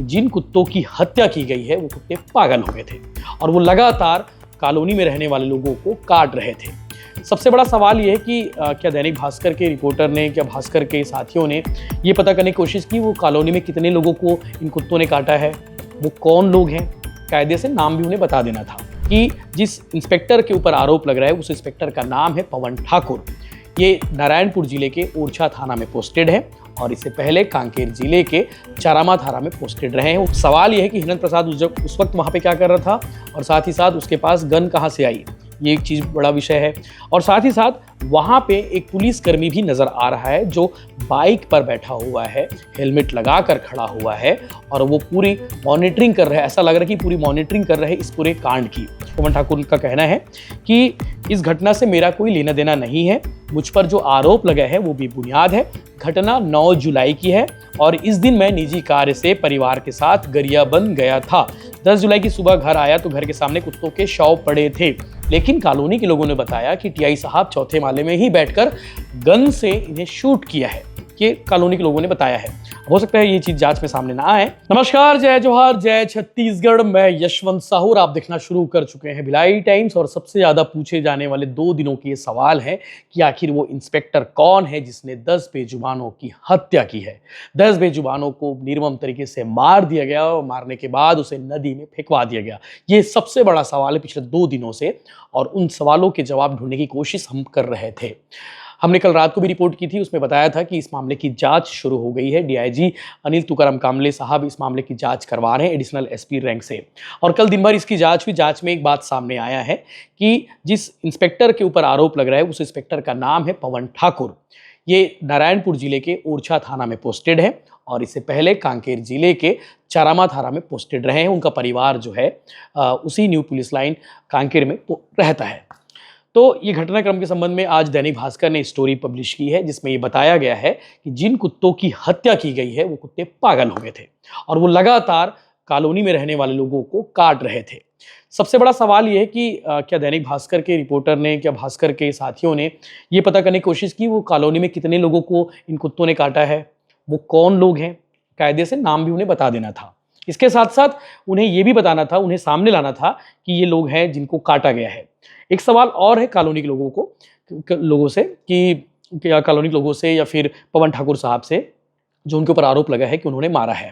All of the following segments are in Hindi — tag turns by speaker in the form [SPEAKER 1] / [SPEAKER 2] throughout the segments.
[SPEAKER 1] जिन कुत्तों की हत्या की गई है वो कुत्ते पागल हो गए थे और वो लगातार कॉलोनी में रहने वाले लोगों को काट रहे थे। सबसे बड़ा सवाल ये है कि क्या दैनिक भास्कर के रिपोर्टर ने, क्या भास्कर के साथियों ने ये पता करने की कोशिश की वो कॉलोनी में कितने लोगों को इन कुत्तों ने काटा है, वो कौन लोग हैं। कायदे से नाम भी उन्हें बता देना था कि जिस इंस्पेक्टर के ऊपर आरोप लग रहा है उस इंस्पेक्टर का नाम है पवन ठाकुर। ये नारायणपुर जिले के ओरछा थाना में पोस्टेड है और इससे पहले कांकेर जिले के चारामा थाना में पोस्टेड रहे हैं। सवाल यह है कि हिरेंद्र प्रसाद उस वक्त वहाँ पे क्या कर रहा था और साथ ही साथ उसके पास गन कहाँ से आई, ये एक चीज़ बड़ा विषय है। और साथ ही साथ वहाँ पे एक पुलिसकर्मी भी नज़र आ रहा है जो बाइक पर बैठा हुआ है, हेलमेट लगा कर खड़ा हुआ है और वो पूरी मॉनिटरिंग कर रहा है। ऐसा लग रहा है कि पूरी मॉनिटरिंग कर रहे हैं इस पूरे कांड की। पवन ठाकुर का कहना है कि इस घटना से मेरा कोई लेना देना नहीं है, मुझ पर जो आरोप लगा है वो बेबुनियाद है। घटना 9 जुलाई की है और इस दिन मैं निजी कार्य से परिवार के साथ गरियाबंद गया था। 10 जुलाई की सुबह घर आया तो घर के सामने कुत्तों के शव पड़े थे, लेकिन कॉलोनी के लोगों ने बताया कि टीआई साहब चौथे माले में ही बैठकर गन से इन्हें शूट किया है। ये कॉलोनी के लोगों ने बताया है। हो सकता है ये चीज जांच में सामने ना आए। नमस्कार, जय जोहार, जय छत्तीसगढ़। मैं यशवंत साहू, आप देखना शुरू कर चुके हैं भिलाई टाइम्स। और सबसे ज्यादा पूछे जाने वाले 2 दिनों के ये सवाल है कि आखिर वो इंस्पेक्टर कौन है जिसने 10 बेजुबानों की हत्या की है। 10 बेजुबानों को निर्मम तरीके से मार दिया गया और मारने के बाद उसे नदी में फेंकवा दिया गया। ये सबसे बड़ा सवाल है पिछले 2 दिनों से और उन सवालों के जवाब ढूंढने की कोशिश हम कर रहे थे। हमने कल रात को भी रिपोर्ट की थी, उसमें बताया था कि इस मामले की जांच शुरू हो गई है। डीआईजी अनिल तुकाराम कामले साहब इस मामले की जांच करवा रहे हैं एडिशनल एसपी रैंक से। और कल दिन भर इसकी जांच हुई। जांच में एक बात सामने आया है कि जिस इंस्पेक्टर के ऊपर आरोप लग रहा है उस इंस्पेक्टर का नाम है पवन ठाकुर। ये नारायणपुर जिले के ओरछा थाना में पोस्टेड है और इससे पहले कांकेर जिले के चारामा थाना में पोस्टेड रहे हैं। उनका परिवार जो है उसी न्यू पुलिस लाइन कांकेर में रहता है। तो ये घटनाक्रम के संबंध में आज दैनिक भास्कर ने स्टोरी पब्लिश की है जिसमें ये बताया गया है कि जिन कुत्तों की हत्या की गई है वो कुत्ते पागल हो गए थे और वो लगातार कॉलोनी में रहने वाले लोगों को काट रहे थे। सबसे बड़ा सवाल ये है कि क्या दैनिक भास्कर के रिपोर्टर ने, क्या भास्कर के साथियों ने ये पता करने की कोशिश की वो कॉलोनी में कितने लोगों को इन कुत्तों ने काटा है, वो कौन लोग हैं। कायदे से नाम भी उन्हें बता देना था। इसके साथ साथ उन्हें ये भी बताना था, उन्हें सामने लाना था कि ये लोग हैं जिनको काटा गया है। एक सवाल और है कॉलोनी के लोगों से कि क्या कॉलोनी के लोगों से या फिर पवन ठाकुर साहब से जो उनके ऊपर आरोप लगा है कि उन्होंने मारा है,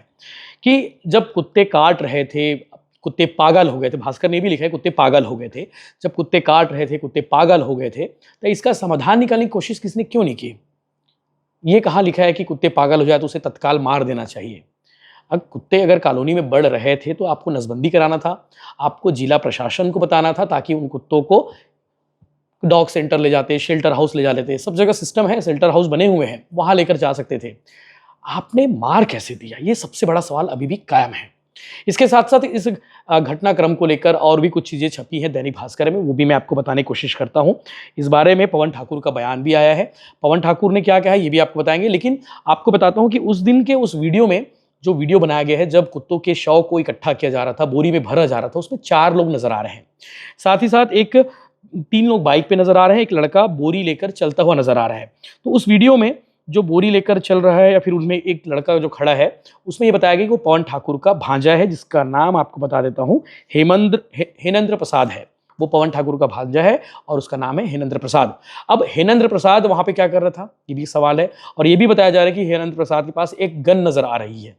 [SPEAKER 1] कि जब कुत्ते काट रहे थे, कुत्ते पागल हो गए थे। भास्कर ने भी लिखा है कुत्ते पागल हो गए थे। जब कुत्ते काट रहे थे, कुत्ते पागल हो गए थे, तो इसका समाधान निकालने की कोशिश किसने क्यों नहीं की। ये कहाँ लिखा है कि कुत्ते पागल हो जाए तो उसे तत्काल मार देना चाहिए। अब कुत्ते अगर कॉलोनी में बढ़ रहे थे तो आपको नसबंदी कराना था, आपको जिला प्रशासन को बताना था ताकि उन कुत्तों को डॉग सेंटर ले जाते, शेल्टर हाउस ले जा लेते। सब जगह सिस्टम है, शेल्टर हाउस बने हुए हैं, वहां लेकर जा सकते थे। आपने मार कैसे दिया, ये सबसे बड़ा सवाल अभी भी कायम है। इसके साथ साथ इस घटनाक्रम को लेकर और भी कुछ चीजें छपी है दैनिक भास्कर में, वो भी मैं आपको बताने की कोशिश करता हूं। इस बारे में पवन ठाकुर का बयान भी आया है। पवन ठाकुर ने क्या कहा है ये भी आपको बताएंगे, लेकिन आपको बताता हूं कि उस दिन के उस वीडियो में जो वीडियो बनाया गया है जब कुत्तों के शव को इकट्ठा किया जा रहा था, बोरी में भरा जा रहा था, उसमें 4 लोग नजर आ रहे हैं। साथ ही साथ 3 लोग बाइक पे नजर आ रहे हैं, एक लड़का बोरी लेकर चलता हुआ नजर आ रहा है। तो उस वीडियो में जो बोरी लेकर चल रहा है या फिर उनमें एक लड़का जो खड़ा है, उसमें ये बताया गया कि वो पवन ठाकुर का भांजा है, जिसका नाम आपको बता देता हूँ हेनेंद्र प्रसाद है। वो पवन ठाकुर का भांजा है और उसका नाम है हेनेंद्र प्रसाद। अब हेनेंद्र प्रसाद वहां पे क्या कर रहा था, ये भी सवाल है। और ये भी बताया जा रहा है कि हेनेंद्र प्रसाद के पास एक गन नजर आ रही है,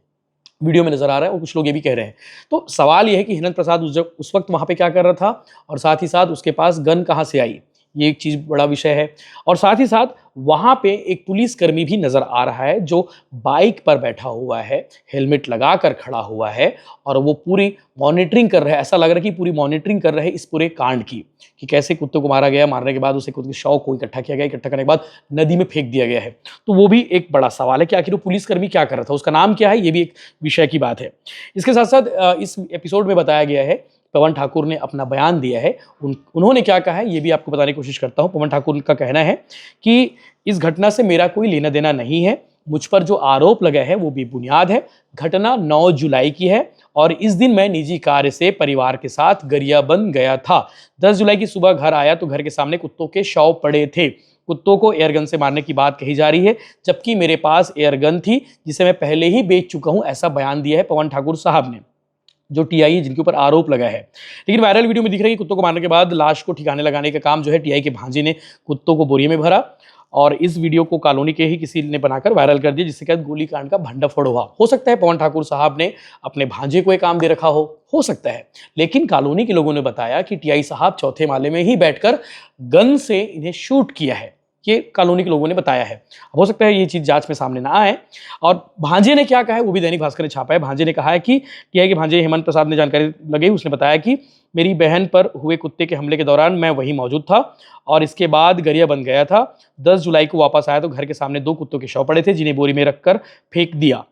[SPEAKER 1] वीडियो में नजर आ रहा है, और कुछ लोग ये भी कह रहे हैं। तो सवाल ये है कि हेनेंद्र प्रसाद उस वक्त वहां पे क्या कर रहा था और साथ ही साथ उसके पास गन कहाँ से आई, ये एक चीज बड़ा विषय है। और साथ ही साथ वहां पे एक पुलिसकर्मी भी नजर आ रहा है जो बाइक पर बैठा हुआ है, हेलमेट लगा कर खड़ा हुआ है और वो पूरी मॉनिटरिंग कर रहा है। ऐसा लग रहा है कि पूरी मॉनिटरिंग कर रहे हैं इस पूरे कांड की, कि कैसे कुत्ते को मारा गया, मारने के बाद उसे कुत्ते के शव को इकट्ठा किया गया, इकट्ठा करने के बाद नदी में फेंक दिया गया है। तो वो भी एक बड़ा सवाल है कि आखिर वो पुलिसकर्मी क्या कर रहा था, उसका नाम क्या है, ये भी एक विषय की बात है। इसके साथ साथ इस एपिसोड में बताया गया है, पवन ठाकुर ने अपना बयान दिया है, उन्होंने क्या कहा है ये भी आपको बताने की कोशिश करता हूं। पवन ठाकुर का कहना है कि इस घटना से मेरा कोई लेना देना नहीं है, मुझ पर जो आरोप लगा है वो बेबुनियाद है। घटना 9 जुलाई की है और इस दिन मैं निजी कार्य से परिवार के साथ गरियाबंद गया था। 10 जुलाई की सुबह घर आया तो घर के सामने कुत्तों के शव पड़े थे। कुत्तों को एयरगन से मारने की बात कही जा रही है, जबकि मेरे पास एयरगन थी जिसे मैं पहले ही बेच चुका हूं, ऐसा बयान दिया है पवन ठाकुर साहब ने, जो टीआई है जिनके ऊपर आरोप लगा है। लेकिन वायरल वीडियो में दिख रहा है कि कुत्तों को मारने के बाद लाश को ठिकाने लगाने का काम जो है टीआई के भांजे ने कुत्तों को बोरिये में भरा, और इस वीडियो को कॉलोनी के ही किसी ने बनाकर वायरल कर दिया, जिसके बाद गोलीकांड का भंडाफोड़ हुआ। हो सकता है पवन ठाकुर साहब ने अपने भांजे को एक काम दे रखा हो सकता है, लेकिन कॉलोनी के लोगों ने बताया कि टीआई साहब चौथे माले में ही बैठकर गन से इन्हें शूट किया है, ये कॉलोनी के लोगों ने बताया है। हो सकता है ये चीज़ जांच में सामने ना आए। और भांजे ने क्या कहा है वो भी दैनिक भास्कर ने छापा है। भांजे ने कहा है कि टीआई के भांजे हेमंत प्रसाद ने जानकारी लगी, उसने बताया कि मेरी बहन पर हुए कुत्ते के हमले के दौरान मैं वहीं मौजूद था और इसके बाद गरिया बन गया था। 10 जुलाई को वापस आया तो घर के सामने 2 कुत्तों के शव पड़े थे, जिन्हें बोरी में रखकर फेंक दिया।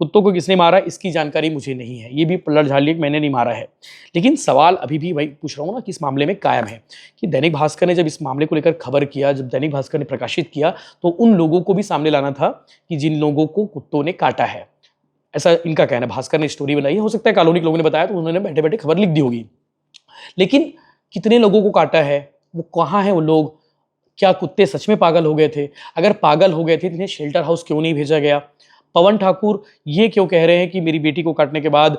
[SPEAKER 1] कुत्तों को किसने मारा इसकी जानकारी मुझे नहीं है, ये भी पलट झाड़ लिया कि मैंने नहीं मारा है। लेकिन सवाल अभी भी वही पूछ रहा हूँ ना कि इस मामले में कायम है कि दैनिक भास्कर ने जब इस मामले को लेकर खबर किया, जब दैनिक भास्कर ने प्रकाशित किया, तो उन लोगों को भी सामने लाना था कि जिन लोगों को कुत्तों ने काटा है, ऐसा इनका कहना है। भास्कर ने स्टोरी बनाई है, हो सकता है कॉलोनी के लोगों ने बताया तो उन्होंने बैठे बैठे खबर लिख दी होगी। लेकिन कितने लोगों को काटा है, वो कहाँ है वो लोग, क्या कुत्ते सच में पागल हो गए थे? अगर पागल हो गए थे तो इन्हें शेल्टर हाउस क्यों नहीं भेजा गया? पवन ठाकुर ये क्यों कह रहे हैं कि मेरी बेटी को काटने के बाद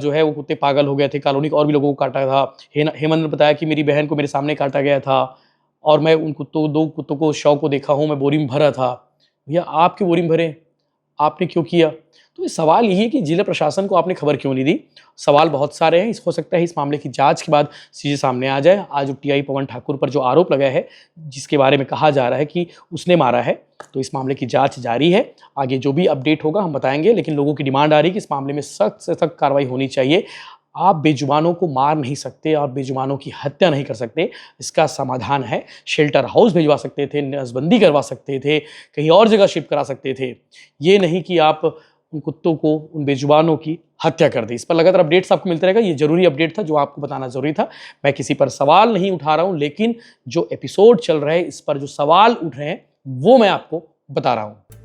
[SPEAKER 1] जो है वो कुत्ते पागल हो गए थे, कॉलोनी के और भी लोगों को काटा था। हेमंत ने बताया कि मेरी बहन को मेरे सामने काटा गया था और मैं उन कुत्तों 2 कुत्तों को शव को देखा हूँ, मैं बोरी में भरा था। भैया आप क्यों बोरी में भरे, आपने क्यों किया? तो ये सवाल यही है कि जिला प्रशासन को आपने खबर क्यों नहीं दी। सवाल बहुत सारे हैं, हो सकता है इस मामले की जांच के बाद चीज़ें सामने आ जाए। आज टीआई पवन ठाकुर पर जो आरोप लगाया है, जिसके बारे में कहा जा रहा है कि उसने मारा है, तो इस मामले की जांच जारी है। आगे जो भी अपडेट होगा हम बताएंगे, लेकिन लोगों की डिमांड आ रही है कि इस मामले में सख्त से सख्त कार्रवाई होनी चाहिए। आप बेजुबानों को मार नहीं सकते और बेजुबानों की हत्या नहीं कर सकते। इसका समाधान है शेल्टर हाउस भिजवा सकते थे, नसबंदी करवा सकते थे, कहीं और जगह शिफ्ट करा सकते थे। ये नहीं कि आप उन कुत्तों को, उन बेजुबानों की हत्या कर दी। इस पर लगातार अपडेट्स आपको मिलते रहेगा। ये जरूरी अपडेट था जो आपको बताना जरूरी था। मैं किसी पर सवाल नहीं उठा रहा हूं, लेकिन जो एपिसोड चल रहा है इस पर जो सवाल उठ रहे हैं वो मैं आपको बता रहा हूं।